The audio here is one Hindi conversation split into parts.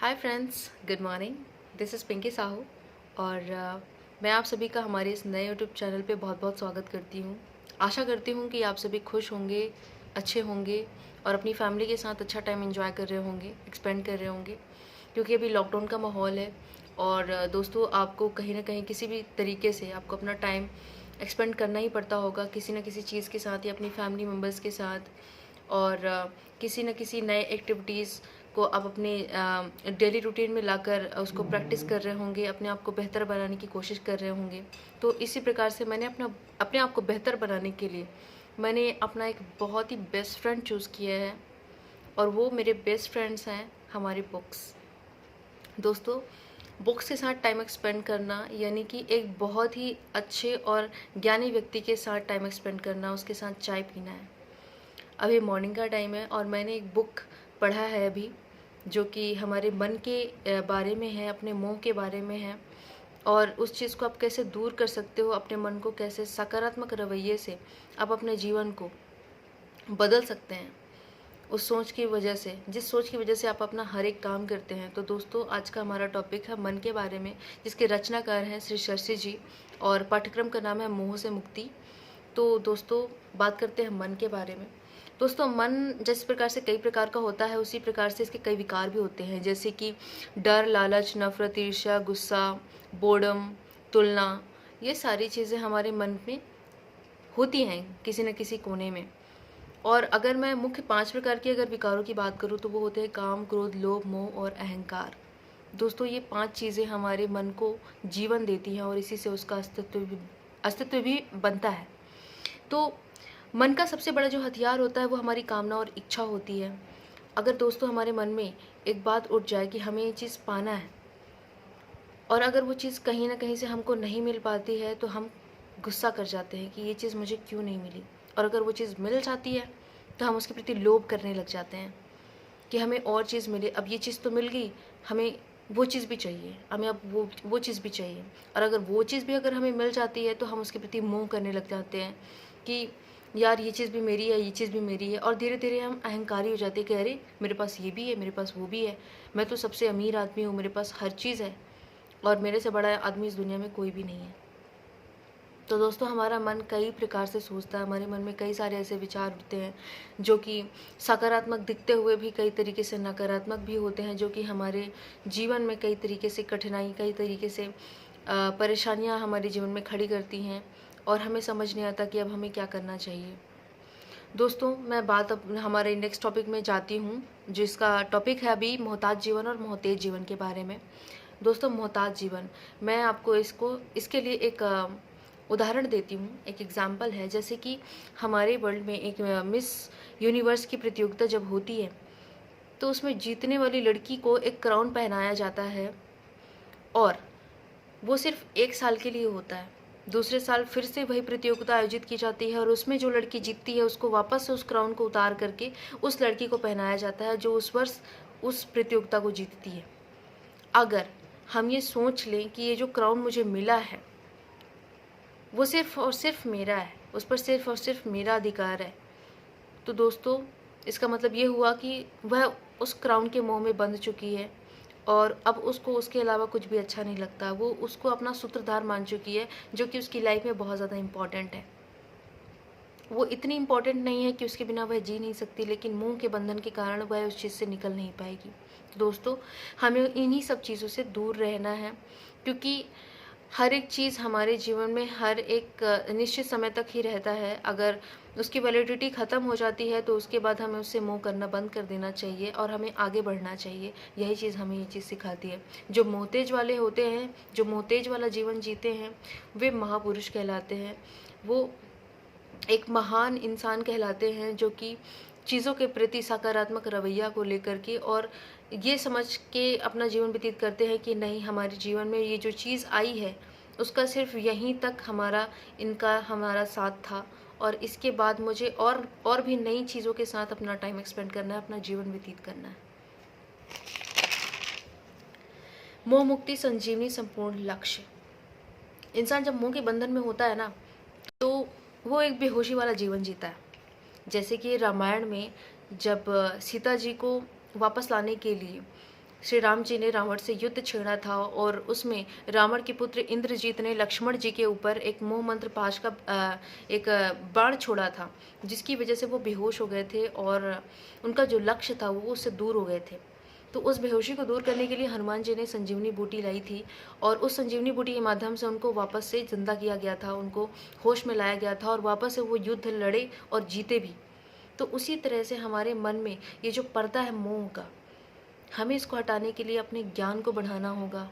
Hi friends, good morning. This is Pinky Sahu और मैं आप सभी का हमारे इस नए यूट्यूब चैनल पे बहुत बहुत स्वागत करती हूँ। आशा करती हूँ कि आप सभी खुश होंगे, अच्छे होंगे और अपनी फैमिली के साथ अच्छा टाइम एंजॉय कर रहे होंगे, एक्सपेंड कर रहे होंगे, क्योंकि अभी लॉकडाउन का माहौल है। और दोस्तों, आपको कहीं ना कहीं किसी भी तरीके से आपको अपना टाइम एक्सपेंड करना ही पड़ता होगा किसी न किसी चीज़ के साथ या अपनी फैमिली मेम्बर्स के साथ। और किसी न किसी नए एक्टिविटीज़ को आप अपने डेली रूटीन में लाकर उसको प्रैक्टिस कर रहे होंगे, अपने आप को बेहतर बनाने की कोशिश कर रहे होंगे। तो इसी प्रकार से मैंने अपने आप को बेहतर बनाने के लिए मैंने अपना एक बहुत ही बेस्ट फ्रेंड चूज़ किया है, और वो मेरे बेस्ट फ्रेंड्स हैं हमारी बुक्स। दोस्तों, बुक्स के साथ टाइम एक्सपेंड करना यानी कि एक बहुत ही अच्छे और ज्ञानी व्यक्ति के साथ टाइम एक्सपेंड करना, उसके साथ चाय पीना है। अभी मॉर्निंग का टाइम है और मैंने एक बुक पढ़ा है अभी, जो कि हमारे मन के बारे में है, अपने मोह के बारे में है, और उस चीज़ को आप कैसे दूर कर सकते हो, अपने मन को कैसे सकारात्मक रवैये से आप अपने जीवन को बदल सकते हैं उस सोच की वजह से, जिस सोच की वजह से आप अपना हर एक काम करते हैं। तो दोस्तों, आज का हमारा टॉपिक है मन के बारे में, जिसके रचनाकार हैं श्री शर्षि जी, और पाठ्यक्रम का नाम है मोह से मुक्ति। तो दोस्तों, बात करते हैं मन के बारे में। दोस्तों, मन जिस प्रकार से कई प्रकार का होता है, उसी प्रकार से इसके कई विकार भी होते हैं, जैसे कि डर, लालच, नफरत, ईर्ष्या, गुस्सा, बोredom, तुलना। ये सारी चीज़ें हमारे मन में होती हैं किसी न किसी कोने में। और अगर मैं मुख्य 5 प्रकार के अगर विकारों की बात करूँ तो वो होते हैं काम, क्रोध, लोभ, मोह और अहंकार। दोस्तों, ये 5 चीज़ें हमारे मन को जीवन देती हैं और इसी से उसका अस्तित्व भी बनता है। तो मन का सबसे बड़ा जो हथियार होता है वो हमारी कामना और इच्छा होती है। अगर दोस्तों हमारे मन में एक बात उठ जाए कि हमें ये चीज़ पाना है, और अगर वो चीज़ कहीं ना कहीं से हमको नहीं मिल पाती है, तो हम गुस्सा कर जाते हैं कि ये चीज़ मुझे क्यों नहीं मिली। और अगर वो चीज़ मिल जाती है तो हम उसके प्रति लोभ करने लग जाते हैं कि हमें और चीज़ मिले। अब ये चीज़ तो मिल गई, हमें वो चीज़ भी चाहिए, हमें अब वो चीज़ भी चाहिए। और अगर वो चीज़ भी अगर हमें मिल जाती है तो हम उसके प्रति मोह करने लग जाते हैं कि यार ये चीज़ भी मेरी है, ये चीज़ भी मेरी है। और धीरे धीरे हम अहंकारी हो जाते हैं कि अरे मेरे पास ये भी है, मेरे पास वो भी है, मैं तो सबसे अमीर आदमी हूँ, मेरे पास हर चीज़ है और मेरे से बड़ा आदमी इस दुनिया में कोई भी नहीं है। तो दोस्तों, हमारा मन कई प्रकार से सोचता है, हमारे मन में कई सारे ऐसे विचार होते हैं जो कि सकारात्मक दिखते हुए भी कई तरीके से नकारात्मक भी होते हैं, जो कि हमारे जीवन में कई तरीके से कठिनाई, कई तरीके से परेशानियां हमारे जीवन में खड़ी करती हैं, और हमें समझ नहीं आता कि अब हमें क्या करना चाहिए। दोस्तों, मैं बात अब हमारे नेक्स्ट टॉपिक में जाती हूँ, जिसका टॉपिक है अभी मोहताज जीवन और मोहतेज जीवन के बारे में। दोस्तों, मोहताज जीवन, मैं आपको इसके लिए एक उदाहरण देती हूँ, एक एग्जाम्पल है। जैसे कि हमारे वर्ल्ड में एक मिस यूनिवर्स की प्रतियोगिता जब होती है, तो उसमें जीतने वाली लड़की को एक क्राउन पहनाया जाता है, और वो सिर्फ 1 साल के लिए होता है। दूसरे साल फिर से वही प्रतियोगिता आयोजित की जाती है, और उसमें जो लड़की जीतती है उसको वापस से उस क्राउन को उतार करके उस लड़की को पहनाया जाता है जो उस वर्ष उस प्रतियोगिता को जीतती है। अगर हम ये सोच लें कि ये जो क्राउन मुझे मिला है वो सिर्फ और सिर्फ मेरा है, उस पर सिर्फ और सिर्फ मेरा अधिकार है, तो दोस्तों इसका मतलब ये हुआ कि वह उस क्राउन के मोह में बंध चुकी है, और अब उसको उसके अलावा कुछ भी अच्छा नहीं लगता। वो उसको अपना सूत्रधार मान चुकी है, जो कि उसकी लाइफ में बहुत ज़्यादा इम्पॉर्टेंट है। वो इतनी इम्पॉर्टेंट नहीं है कि उसके बिना वह जी नहीं सकती, लेकिन मोह के बंधन के कारण वह उस चीज़ से निकल नहीं पाएगी। तो दोस्तों, हमें इन्हीं सब चीज़ों से दूर रहना है, क्योंकि हर एक चीज़ हमारे जीवन में हर एक निश्चित समय तक ही रहता है। अगर उसकी वैलिडिटी ख़त्म हो जाती है तो उसके बाद हमें उससे मोह करना बंद कर देना चाहिए और हमें आगे बढ़ना चाहिए। यही चीज़ हमें ये चीज़ सिखाती है। जो मोहतेज वाले होते हैं, जो मोहतेज वाला जीवन जीते हैं, वे महापुरुष कहलाते हैं। वो एक महान इंसान कहलाते हैं, जो कि चीज़ों के प्रति सकारात्मक रवैया को लेकर के और ये समझ के अपना जीवन व्यतीत करते हैं कि नहीं, हमारे जीवन में ये जो चीज़ आई है उसका सिर्फ यहीं तक हमारा साथ था, और इसके बाद मुझे और भी नई चीज़ों के साथ अपना टाइम एक्सपेंड करना है, अपना जीवन व्यतीत करना है। मोह मुक्ति संजीवनी संपूर्ण लक्ष्य। इंसान जब मोह के बंधन में होता है ना, तो वो एक बेहोशी वाला जीवन जीता है। जैसे कि रामायण में जब सीता जी को वापस लाने के लिए श्री राम जी ने रावण से युद्ध छेड़ा था और उसमें रावण के पुत्र इंद्रजीत ने लक्ष्मण जी के ऊपर एक मोह मंत्र पाश का एक बाण छोड़ा था, जिसकी वजह से वो बेहोश हो गए थे और उनका जो लक्ष्य था वो उससे दूर हो गए थे। तो उस बेहोशी को दूर करने के लिए हनुमान जी ने संजीवनी बूटी लाई थी और उस संजीवनी बूटी के माध्यम से उनको वापस से जिंदा किया गया था, उनको होश में लाया गया था और वापस से वो युद्ध लड़े और जीते भी। तो उसी तरह से हमारे मन में ये जो पर्दा है मोह का, हमें इसको हटाने के लिए अपने ज्ञान को बढ़ाना होगा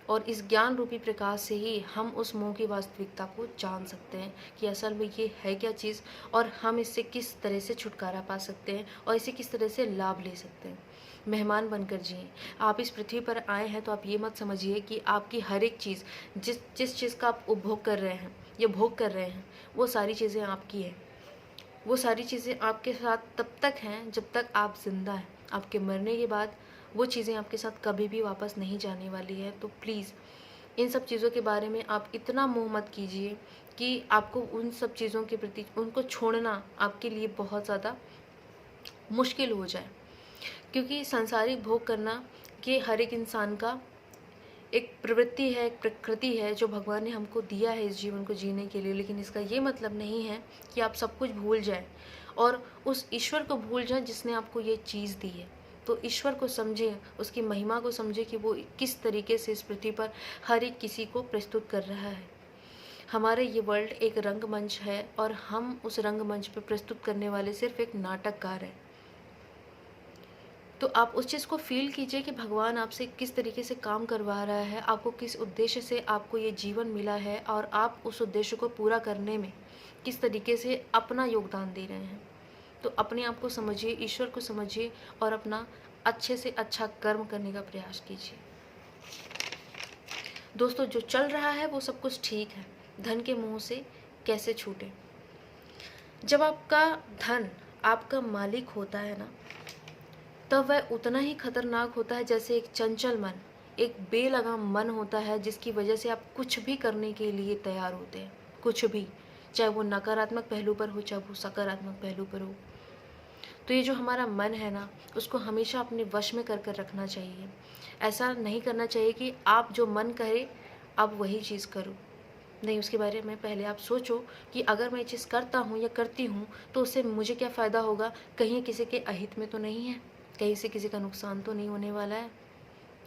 और इस ज्ञान रूपी प्रकाश से ही हम उस मोह की वास्तविकता को जान सकते हैं कि असल में ये है क्या चीज़ और हम इससे किस तरह से छुटकारा पा सकते हैं और इसे किस तरह से लाभ ले सकते हैं। मेहमान बनकर जिए। आप इस पृथ्वी पर आए हैं तो आप ये मत समझिए कि आपकी हर एक चीज़, जिस चीज़ का आप उपभोग कर रहे हैं या भोग कर रहे हैं, वो सारी चीज़ें आपकी हैं। वो सारी चीज़ें आपके साथ तब तक हैं जब तक आप जिंदा हैं। आपके मरने के बाद वो चीज़ें आपके साथ कभी भी वापस नहीं जाने वाली है। तो प्लीज़ इन सब चीज़ों के बारे में आप इतना मोह मत कीजिए कि आपको उन सब चीज़ों के प्रति उनको छोड़ना आपके लिए बहुत ज़्यादा मुश्किल हो जाए, क्योंकि सांसारिक भोग करना ये हर एक इंसान का एक प्रवृत्ति है, एक प्रकृति है जो भगवान ने हमको दिया है इस जीवन को जीने के लिए। लेकिन इसका ये मतलब नहीं है कि आप सब कुछ भूल जाएं और उस ईश्वर को भूल जाएं जिसने आपको ये चीज़ दी है। तो ईश्वर को समझें, उसकी महिमा को समझें कि वो किस तरीके से इस पृथ्वी पर हर एक किसी को प्रस्तुत कर रहा है। हमारे ये वर्ल्ड एक रंगमंच है और हम उस रंगमंच पर प्रस्तुत करने वाले सिर्फ एक नाटककार हैं। तो आप उस चीज़ को फील कीजिए कि भगवान आपसे किस तरीके से काम करवा रहा है, आपको किस उद्देश्य से आपको ये जीवन मिला है और आप उस उद्देश्य को पूरा करने में किस तरीके से अपना योगदान दे रहे हैं। तो अपने आप को समझिए, ईश्वर को समझिए और अपना अच्छे से अच्छा कर्म करने का प्रयास कीजिए। दोस्तों, जो चल रहा है वो सब कुछ ठीक है। धन के मोह से कैसे छूटें? जब आपका धन आपका मालिक होता है ना, तब वह उतना ही खतरनाक होता है जैसे एक चंचल मन, एक बेलगाम मन होता है, जिसकी वजह से आप कुछ भी करने के लिए तैयार होते हैं। कुछ भी, चाहे वो नकारात्मक पहलू पर हो, चाहे वो सकारात्मक पहलू पर हो। तो ये जो हमारा मन है ना, उसको हमेशा अपने वश में कर कर रखना चाहिए। ऐसा नहीं करना चाहिए कि आप जो मन करे आप वही चीज़ करो। नहीं, उसके बारे में पहले आप सोचो कि अगर मैं ये चीज़ करता हूँ या करती हूँ तो उससे मुझे क्या फ़ायदा होगा, कहीं किसी के अहित में तो नहीं है, कहीं से किसी का नुकसान तो नहीं होने वाला है,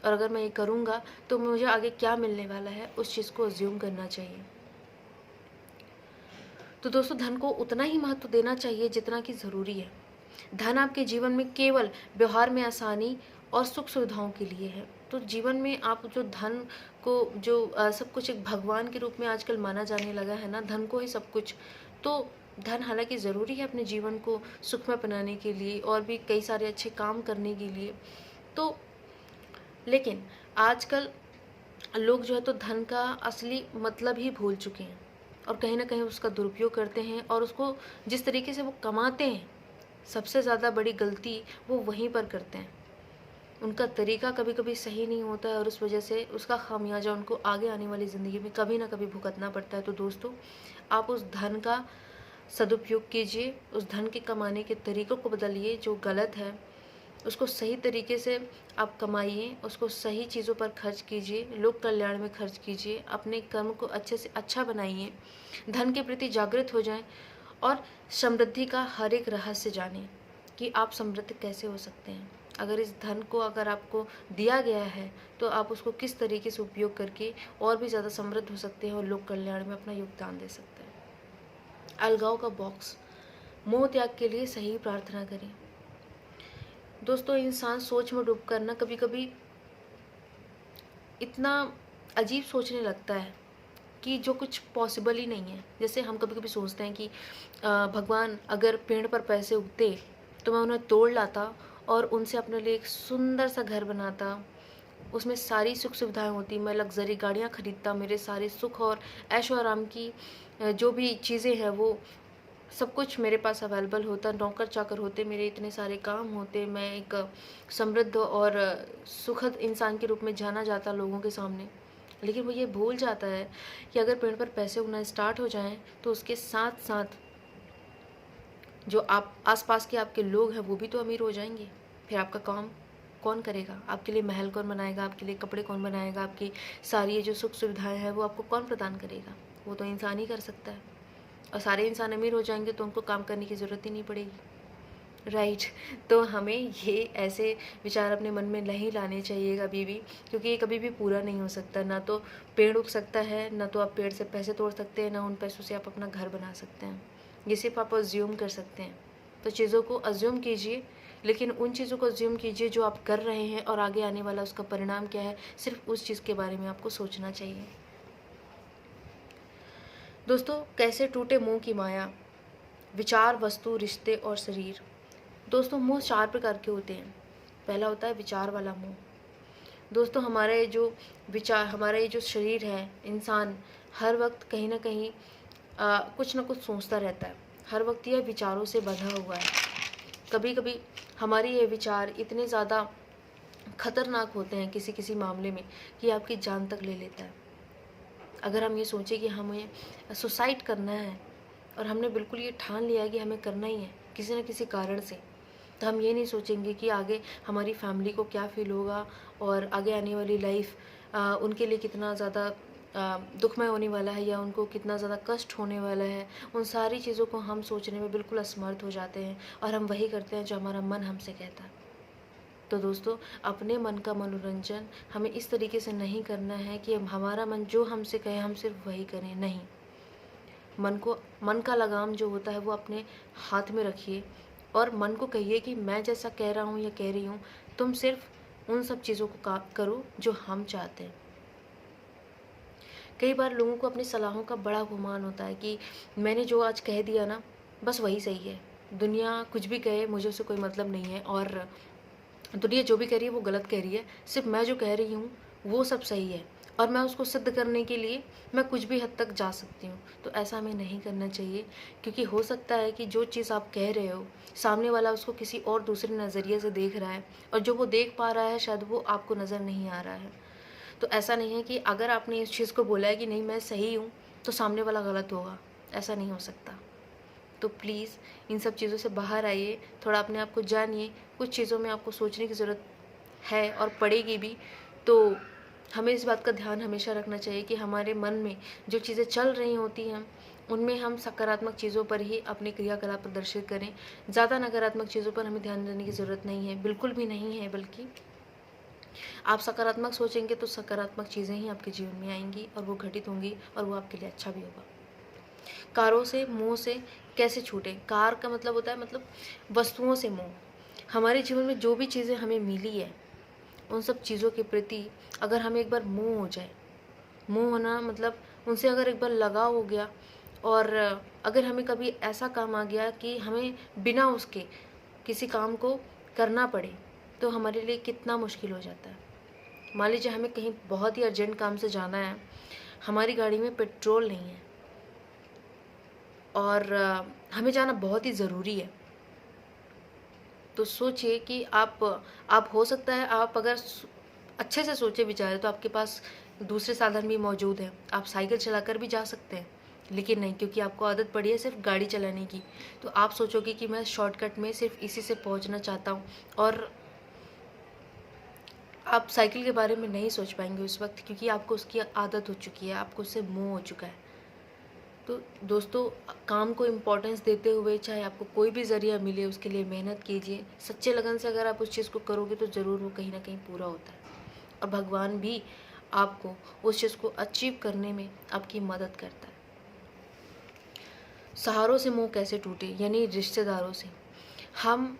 और अगर मैं ये करूँगा तो मुझे आगे क्या मिलने वाला है, उस चीज़ को अज्यूम करना चाहिए। तो दोस्तों, धन को उतना ही महत्व देना चाहिए जितना कि ज़रूरी है। धन आपके जीवन में केवल व्यवहार में आसानी और सुख सुविधाओं के लिए है। तो जीवन में आप जो धन को जो सब कुछ एक भगवान के रूप में आजकल माना जाने लगा है ना, धन को ही सब कुछ। तो धन हालांकि ज़रूरी है अपने जीवन को सुखमय बनाने के लिए और भी कई सारे अच्छे काम करने के लिए। तो लेकिन आजकल लोग जो है तो धन का असली मतलब ही भूल चुके हैं और कहीं ना कहीं उसका दुरुपयोग करते हैं और उसको जिस तरीके से वो कमाते हैं, सबसे ज़्यादा बड़ी गलती वो वहीं पर करते हैं। उनका तरीका कभी कभी सही नहीं होता है और उस वजह से उसका खामियाजा उनको आगे आने वाली ज़िंदगी में कभी ना कभी भुगतना पड़ता है। तो दोस्तों, आप उस धन का सदुपयोग कीजिए, उस धन के कमाने के तरीक़ों को बदलिए। जो गलत है उसको सही तरीके से आप कमाइए, उसको सही चीज़ों पर खर्च कीजिए, लोक कल्याण में खर्च कीजिए, अपने कर्म को अच्छे से अच्छा बनाइए, धन के प्रति जागृत हो जाएं और समृद्धि का हर एक रहस्य जानें कि आप समृद्ध कैसे हो सकते हैं। अगर इस धन को अगर आपको दिया गया है तो आप उसको किस तरीके से उपयोग करके और भी ज़्यादा समृद्ध हो सकते हैं और लोक कल्याण में अपना योगदान दे सकते हैं। अलगाव का बॉक्स, मोह त्याग के लिए सही प्रार्थना करें। दोस्तों, इंसान सोच में डूब कर ना कभी कभी इतना अजीब सोचने लगता है कि जो कुछ पॉसिबल ही नहीं है। जैसे हम कभी कभी सोचते हैं कि भगवान अगर पेड़ पर पैसे उगते तो मैं उन्हें तोड़ लाता और उनसे अपने लिए एक सुंदर सा घर बनाता, उसमें सारी सुख सुविधाएं होती, मैं लग्जरी गाड़ियां खरीदता, मेरे सारे सुख और ऐशो आराम की जो भी चीज़ें हैं वो सब कुछ मेरे पास अवेलेबल होता, नौकर चाकर होते, मेरे इतने सारे काम होते, मैं एक समृद्ध और सुखद इंसान के रूप में जाना जाता लोगों के सामने। लेकिन वो ये भूल जाता है कि अगर पेड़ पर पैसे उगना स्टार्ट हो जाएं तो उसके साथ साथ जो आप आसपास के आपके लोग हैं वो भी तो अमीर हो जाएंगे, फिर आपका काम कौन करेगा? आपके लिए महल कौन बनाएगा? आपके लिए कपड़े कौन बनाएगा? आपकी सारी ये जो सुख सुविधाएँ हैं वो आपको कौन प्रदान करेगा? वो तो इंसान ही कर सकता है। और सारे इंसान अमीर हो जाएंगे तो उनको काम करने की ज़रूरत ही नहीं पड़ेगी, राइट। तो हमें ये ऐसे विचार अपने मन में नहीं लाने चाहिए कभी भी, क्योंकि ये कभी भी पूरा नहीं हो सकता। ना तो पेड़ उग सकता है, ना तो आप पेड़ से पैसे तोड़ सकते हैं, ना उन पैसों से आप अपना घर बना सकते हैं। ये सिर्फ आप अज्यूम कर सकते हैं। तो चीज़ों को अज्यूम कीजिए, लेकिन उन चीज़ों को अज्यूम कीजिए जो आप कर रहे हैं, और आगे आने वाला उसका परिणाम क्या है, सिर्फ उस चीज़ के बारे में आपको सोचना चाहिए। दोस्तों, कैसे टूटे मोह की माया? विचार, वस्तु, रिश्ते और शरीर। दोस्तों, मोह 4 प्रकार के होते हैं। पहला होता है विचार वाला मोह। दोस्तों, हमारा ये जो शरीर है, इंसान हर वक्त कहीं ना कहीं कुछ ना कुछ सोचता रहता है। हर वक्त यह विचारों से बंधा हुआ है। कभी कभी हमारे ये विचार इतने ज़्यादा खतरनाक होते हैं किसी किसी मामले में कि आपकी जान तक ले लेता है। अगर हम ये सोचें कि हमें सुसाइड करना है, और हमने बिल्कुल ये ठान लिया है कि हमें करना ही है किसी न किसी कारण से, तो हम ये नहीं सोचेंगे कि आगे हमारी फैमिली को क्या फ़ील होगा, और आगे आने वाली लाइफ उनके लिए कितना ज़्यादा दुखमय होने वाला है, या उनको कितना ज़्यादा कष्ट होने वाला है। उन सारी चीज़ों को हम सोचने में बिल्कुल असमर्थ हो जाते हैं, और हम वही करते हैं जो हमारा मन हमसे कहता है। तो दोस्तों, अपने मन का मनोरंजन हमें इस तरीके से नहीं करना है कि हमारा मन जो हमसे कहे हम सिर्फ वही करें। नहीं, मन का लगाम जो होता है वो अपने हाथ में रखिए, और मन को कहिए कि मैं जैसा कह रहा हूँ या कह रही हूँ, तुम सिर्फ उन सब चीज़ों को करो जो हम चाहते हैं। कई बार लोगों को अपनी सलाहों का बड़ा गुमान होता है कि मैंने जो आज कह दिया ना, बस वही सही है। दुनिया कुछ भी कहे, मुझे उससे कोई मतलब नहीं है, और दुनिया जो भी कह रही है वो गलत कह रही है, सिर्फ मैं जो कह रही हूँ वो सब सही है, और मैं उसको सिद्ध करने के लिए मैं कुछ भी हद तक जा सकती हूँ। तो ऐसा हमें नहीं करना चाहिए, क्योंकि हो सकता है कि जो चीज़ आप कह रहे हो, सामने वाला उसको किसी और दूसरे नज़रिए से देख रहा है, और जो वो देख पा रहा है शायद वो आपको नज़र नहीं आ रहा है। तो ऐसा नहीं है कि अगर आपने इस चीज़ को बोला है कि नहीं मैं सही हूँ, तो सामने वाला गलत होगा। ऐसा नहीं हो सकता। तो प्लीज़ इन सब चीज़ों से बाहर आइए, थोड़ा अपने आप को जानिए। कुछ चीज़ों में आपको सोचने की ज़रूरत है, और पड़ेगी भी। तो हमें इस बात का ध्यान हमेशा रखना चाहिए कि हमारे मन में जो चीज़ें चल रही होती हैं, उनमें हम सकारात्मक चीज़ों पर ही अपने क्रियाकलाप प्रदर्शित करें। ज़्यादा नकारात्मक चीज़ों पर हमें ध्यान देने की ज़रूरत नहीं है, बिल्कुल भी नहीं है। बल्कि आप सकारात्मक सोचेंगे तो सकारात्मक चीज़ें ही आपके जीवन में आएंगी, और वो घटित होंगी, और वो आपके लिए अच्छा भी होगा। कारों से मोह से कैसे छूटें? कार का मतलब होता है वस्तुओं से मोह। हमारे जीवन में जो भी चीज़ें हमें मिली है, उन सब चीज़ों के प्रति अगर हमें एक बार मोह हो जाए, मोह होना मतलब उनसे अगर एक बार लगाव हो गया, और अगर हमें कभी ऐसा काम आ गया कि हमें बिना उसके किसी काम को करना पड़े, तो हमारे लिए कितना मुश्किल हो जाता है। मान लीजिए हमें कहीं बहुत ही अर्जेंट काम से जाना है, हमारी गाड़ी में पेट्रोल नहीं है, और हमें जाना बहुत ही ज़रूरी है। तो सोचिए कि आप हो सकता है, आप अगर अच्छे से सोचे विचारे तो आपके पास दूसरे साधन भी मौजूद हैं। आप साइकिल चलाकर भी जा सकते हैं, लेकिन नहीं, क्योंकि आपको आदत पड़ी है सिर्फ गाड़ी चलाने की, तो आप सोचोगे कि मैं शॉर्टकट में सिर्फ इसी से पहुंचना चाहता हूं, और आप साइकिल के बारे में नहीं सोच पाएंगे उस वक्त, क्योंकि आपको उसकी आदत हो चुकी है, आपको उससे मोह हो चुका है। तो दोस्तों, काम को इम्पोर्टेंस देते हुए चाहे आपको कोई भी ज़रिया मिले, उसके लिए मेहनत कीजिए। सच्चे लगन से अगर आप उस चीज़ को करोगे तो ज़रूर वो कहीं ना कहीं पूरा होता है, और भगवान भी आपको उस चीज़ को अचीव करने में आपकी मदद करता है। सहारों से मोह कैसे टूटे, यानी रिश्तेदारों से। हम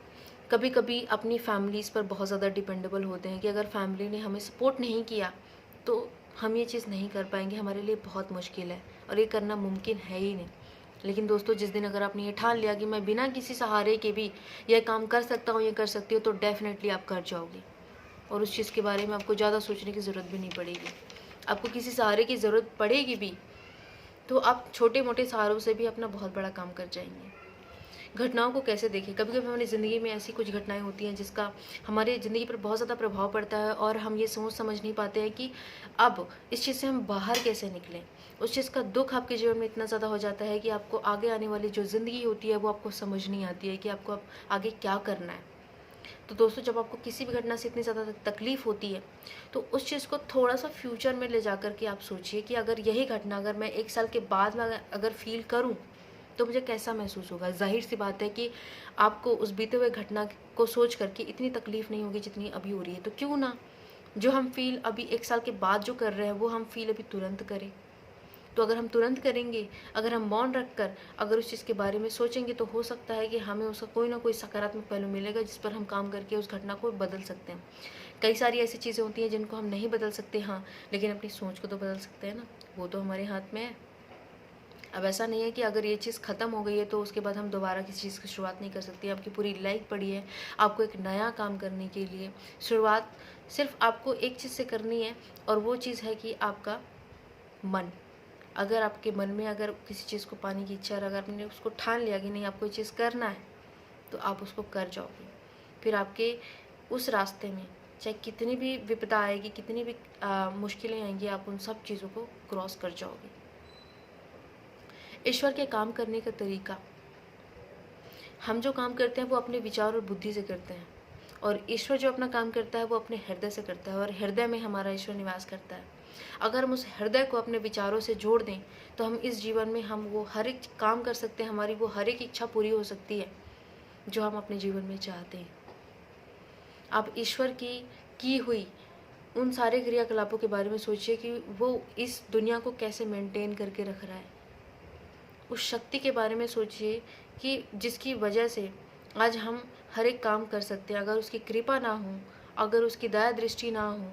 कभी कभी अपनी फैमिलीज़ पर बहुत ज़्यादा डिपेंडेबल होते हैं कि अगर फैमिली ने हमें सपोर्ट नहीं किया तो हम ये चीज़ नहीं कर पाएंगे, हमारे लिए बहुत मुश्किल है, और ये करना मुमकिन है ही नहीं। लेकिन दोस्तों, जिस दिन अगर आपने ये ठान लिया कि मैं बिना किसी सहारे के भी यह काम कर सकता हूँ, ये कर सकती हूँ, तो डेफिनेटली आप कर जाओगे, और उस चीज़ के बारे में आपको ज़्यादा सोचने की ज़रूरत भी नहीं पड़ेगी। आपको किसी सहारे की ज़रूरत पड़ेगी भी तो आप छोटे मोटे सहारों से भी अपना बहुत बड़ा काम कर जाएंगे। घटनाओं को कैसे देखें? कभी कभी हमारी ज़िंदगी में ऐसी कुछ घटनाएं होती हैं जिसका हमारी ज़िंदगी पर बहुत ज़्यादा प्रभाव पड़ता है, और हम ये सोच समझ नहीं पाते हैं कि अब इस चीज़ से हम बाहर कैसे निकलें। उस चीज़ का दुख आपके जीवन में इतना ज़्यादा हो जाता है कि आपको आगे आने वाली जो ज़िंदगी होती है वो आपको समझ नहीं आती है कि आपको अब आगे क्या करना है। तो दोस्तों, जब आपको किसी भी घटना से इतनी ज़्यादा तकलीफ़ होती है, तो उस चीज़ को थोड़ा-सा फ्यूचर में ले जाकर के आप सोचिए कि अगर यही घटना अगर मैं 1 साल के बाद में अगर फ़ील करूँ, तो मुझे कैसा महसूस होगा। ज़ाहिर-सी बात है कि आपको उस बीते हुए घटना को सोच कर के इतनी तकलीफ़ नहीं होगी जितनी अभी हो रही है। तो क्यों ना जो हम फ़ील अभी 1 साल के बाद जो कर रहे हैं, वो हम फ़ील अभी तुरंत करें। तो अगर हम तुरंत करेंगे, अगर हम मौन रख कर अगर उस चीज़ के बारे में सोचेंगे, तो हो सकता है कि हमें उसका कोई ना कोई सकारात्मक पहलू मिलेगा जिस पर हम काम करके उस घटना को बदल सकते हैं। कई सारी ऐसी चीज़ें होती हैं जिनको हम नहीं बदल सकते, हाँ, लेकिन अपनी सोच को तो बदल सकते हैं ना, वो तो हमारे हाथ में है। अब ऐसा नहीं है कि अगर ये चीज़ ख़त्म हो गई है तो उसके बाद हम दोबारा किसी चीज़ की शुरुआत नहीं कर सकते। आपकी पूरी लाइफ पड़ी है आपको एक नया काम करने के लिए। शुरुआत सिर्फ़ आपको एक चीज़ से करनी है, और वो चीज़ है कि आपका मन। अगर आपके मन में अगर किसी चीज़ को पाने की इच्छा है, अगर आपने उसको ठान लिया कि नहीं आपको ये चीज़ करना है, तो आप उसको कर जाओगे। फिर आपके उस रास्ते में चाहे कितनी भी विपदा आएगी, कितनी भी मुश्किलें आएंगी, आप उन सब चीज़ों को क्रॉस कर जाओगे। ईश्वर के काम करने का तरीका, हम जो काम करते हैं वो अपने विचार और बुद्धि से करते हैं, और ईश्वर जो अपना काम करता है वो अपने हृदय से करता है, और हृदय में हमारा ईश्वर निवास करता है। अगर हम उस हृदय को अपने विचारों से जोड़ दें, तो हम इस जीवन में हम वो हर एक काम कर सकते हैं, हमारी वो हर एक इच्छा पूरी हो सकती है जो हम अपने जीवन में चाहते हैं। आप ईश्वर की हुई उन सारे क्रियाकलापों के बारे में सोचिए कि वो इस दुनिया को कैसे मेंटेन करके रख रहा है। उस शक्ति के बारे में सोचिए कि जिसकी वजह से आज हम हर एक काम कर सकते हैं। अगर उसकी कृपा ना हो, अगर उसकी दया दृष्टि ना हो,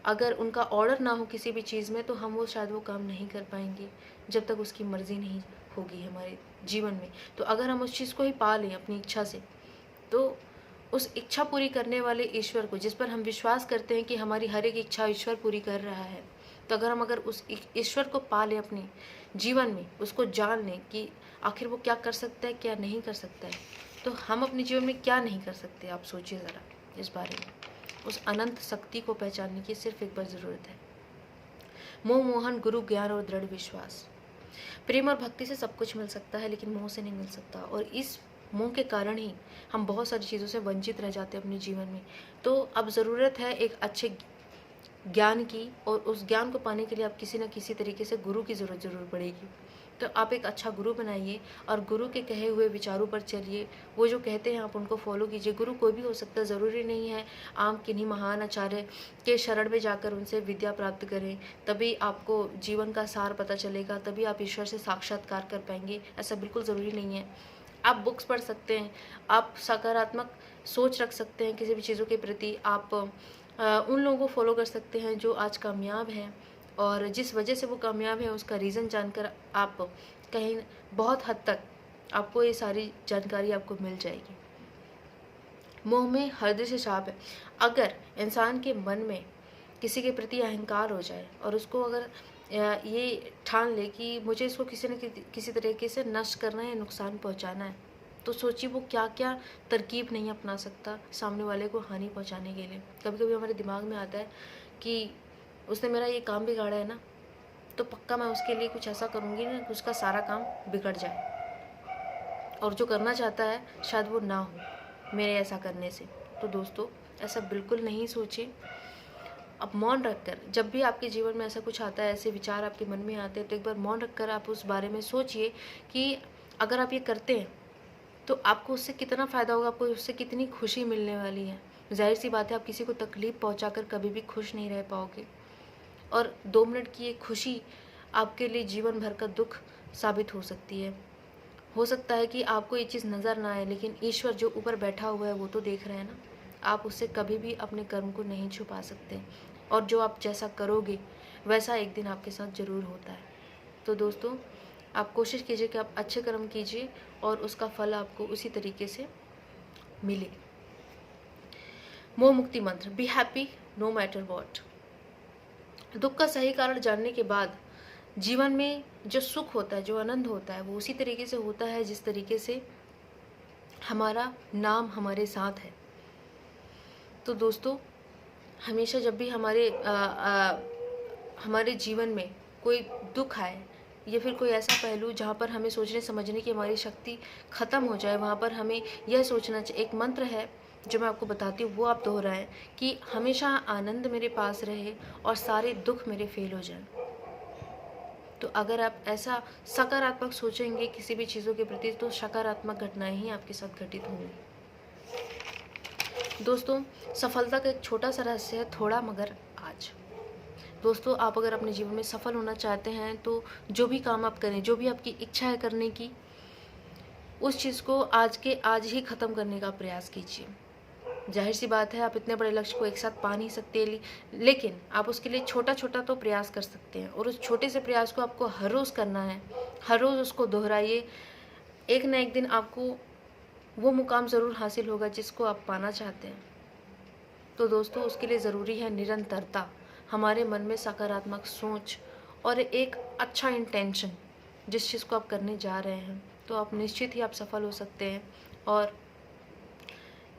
अगर उनका ऑर्डर ना हो किसी भी चीज़ में, तो हम वो शायद वो काम नहीं कर पाएंगे जब तक उसकी मर्ज़ी नहीं होगी हमारे जीवन में। तो अगर हम उस चीज़ को ही पा लें अपनी इच्छा से, तो उस इच्छा पूरी करने वाले ईश्वर को, जिस पर हम विश्वास करते हैं कि हमारी हर एक इच्छा ईश्वर पूरी कर रहा है, तो अगर उस ईश्वर को पा लें अपने जीवन में, उसको जान लें कि आखिर वो क्या कर सकता है, क्या नहीं कर सकता है, तो हम अपने जीवन में क्या नहीं कर सकते। आप सोचिए ज़रा इस बारे में। उस अनंत शक्ति को पहचानने की सिर्फ एक बार ज़रूरत है। मोह, मोहन, गुरु, ज्ञान और दृढ़ विश्वास। प्रेम और भक्ति से सब कुछ मिल सकता है, लेकिन मोह से नहीं मिल सकता, और इस मोह के कारण ही हम बहुत सारी चीज़ों से वंचित रह जाते हैं अपने जीवन में। तो अब ज़रूरत है एक अच्छे ज्ञान की, और उस ज्ञान को पाने के लिए आप किसी न किसी तरीके से गुरु की ज़रूरत ज़रूर पड़ेगी। तो आप एक अच्छा गुरु बनाइए, और गुरु के कहे हुए विचारों पर चलिए। वो जो कहते हैं आप उनको फॉलो कीजिए। गुरु कोई भी हो सकता है, ज़रूरी नहीं है आप किन्हीं महान आचार्य के शरण में जाकर उनसे विद्या प्राप्त करें, तभी आपको जीवन का सार पता चलेगा, तभी आप ईश्वर से साक्षात्कार कर पाएंगे। ऐसा बिल्कुल ज़रूरी नहीं है। आप बुक्स पढ़ सकते हैं, आप सकारात्मक सोच रख सकते हैं किसी भी चीज़ों के प्रति। आप उन लोगों को फॉलो कर सकते हैं जो आज कामयाब हैं, और जिस वजह से वो कामयाब है उसका रीज़न जानकर आप कहीं बहुत हद तक आपको ये सारी जानकारी आपको मिल जाएगी। मोह में हृदय से शाप है। अगर इंसान के मन में किसी के प्रति अहंकार हो जाए, और उसको अगर ये ठान ले कि मुझे इसको किसी न किसी तरीके से नष्ट करना है, नुकसान पहुंचाना है, तो सोचिए वो क्या क्या तरकीब नहीं अपना सकता सामने वाले को हानि पहुंचाने के लिए। कभी कभी हमारे दिमाग में आता है कि उसने मेरा ये काम बिगाड़ा है ना, तो पक्का मैं उसके लिए कुछ ऐसा करूँगी ना कि उसका सारा काम बिगड़ जाए, और जो करना चाहता है शायद वो ना हो मेरे ऐसा करने से। तो दोस्तों, ऐसा बिल्कुल नहीं सोचिए। अब मौन रखकर, जब भी आपके जीवन में ऐसा कुछ आता है, ऐसे विचार आपके मन में आते हैं, तो एक बार मौन रखकर आप उस बारे में सोचिए कि अगर आप ये करते हैं तो आपको उससे कितना फ़ायदा होगा, आपको उससे कितनी खुशी मिलने वाली है। ज़ाहिर सी बात है आप किसी को तकलीफ़ पहुंचाकर कभी भी खुश नहीं रह पाओगे, और 2 मिनट की एक खुशी आपके लिए जीवन भर का दुख साबित हो सकती है। हो सकता है कि आपको ये चीज़ नज़र ना आए, लेकिन ईश्वर जो ऊपर बैठा हुआ है वो तो देख रहा है ना। आप उससे कभी भी अपने कर्म को नहीं छुपा सकते, और जो आप जैसा करोगे वैसा एक दिन आपके साथ ज़रूर होता है। तो दोस्तों, आप कोशिश कीजिए कि आप अच्छे कर्म कीजिए, और उसका फल आपको उसी तरीके से मिले। मोह मुक्ति मंत्र, be happy no matter what. दुख का सही कारण जानने के बाद जीवन में जो सुख होता है, जो आनंद होता है, वो उसी तरीके से होता है जिस तरीके से हमारा नाम हमारे साथ है। तो दोस्तों, हमेशा जब भी हमारे जीवन में कोई दुख आए, या फिर कोई ऐसा पहलू जहाँ पर हमें सोचने समझने की हमारी शक्ति ख़त्म हो जाए, वहाँ पर हमें यह सोचना चाहिए। एक मंत्र है जो मैं आपको बताती हूँ वो आप दोहराएं कि हमेशा आनंद मेरे पास रहे और सारे दुख मेरे फेल हो जाएं। तो अगर आप ऐसा सकारात्मक सोचेंगे किसी भी चीज़ों के प्रति, तो सकारात्मक घटनाएं ही आपके साथ घटित होंगी। दोस्तों, सफलता का एक छोटा सा रहस्य है, थोड़ा मगर आज। दोस्तों, आप अगर अपने जीवन में सफल होना चाहते हैं तो जो भी काम आप करें, जो भी आपकी इच्छा है करने की, उस चीज़ को आज के आज ही ख़त्म करने का प्रयास कीजिए। जाहिर सी बात है, आप इतने बड़े लक्ष्य को एक साथ पा नहीं सकते, लेकिन आप उसके लिए छोटा छोटा तो प्रयास कर सकते हैं, और उस छोटे से प्रयास को आपको हर रोज़ करना है। हर रोज़ उसको दोहराइए। एक ना एक दिन आपको वो मुकाम ज़रूर हासिल होगा जिसको आप पाना चाहते हैं। तो दोस्तों, उसके लिए ज़रूरी है निरंतरता, हमारे मन में सकारात्मक सोच और एक अच्छा इंटेंशन। जिस चीज़ को आप करने जा रहे हैं तो आप निश्चित ही आप सफल हो सकते हैं। और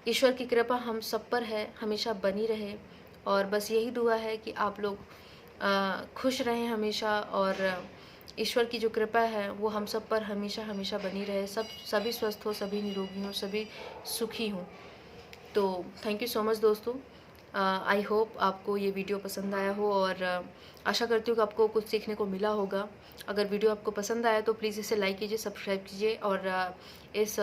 ईश्वर की कृपा हम सब पर है, हमेशा बनी रहे। और बस यही दुआ है कि आप लोग खुश रहें हमेशा, और ईश्वर की जो कृपा है वो हम सब पर हमेशा हमेशा बनी रहे। सभी स्वस्थ हो, सभी निरोगी हों, सभी सुखी हों। तो थैंक यू सो मच दोस्तों। आई होप आपको ये वीडियो पसंद आया हो, और आशा करती हूँ कि आपको कुछ सीखने को मिला होगा। अगर वीडियो आपको पसंद आया तो प्लीज़ इसे लाइक कीजिए, सब्सक्राइब कीजिए, और इस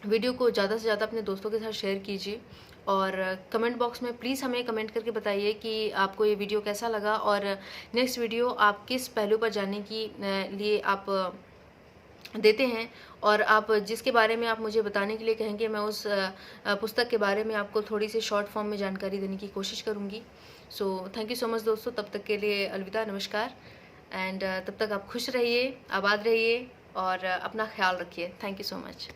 वीडियो को ज़्यादा से ज़्यादा अपने दोस्तों के साथ शेयर कीजिए। और कमेंट बॉक्स में प्लीज़ हमें कमेंट करके बताइए कि आपको ये वीडियो कैसा लगा, और नेक्स्ट वीडियो आप किस पहलू पर जानने की लिए आप देते हैं, और आप जिसके बारे में आप मुझे बताने के लिए कहेंगे, मैं उस पुस्तक के बारे में आपको थोड़ी सी शॉर्ट फॉर्म में जानकारी देने की कोशिश करूँगी। So thank you so much दोस्तों। तब तक के लिए अलविदा, नमस्कार। एंड तब तक आप खुश रहिए, आबाद रहिए, और अपना ख्याल रखिए। Thank you so much.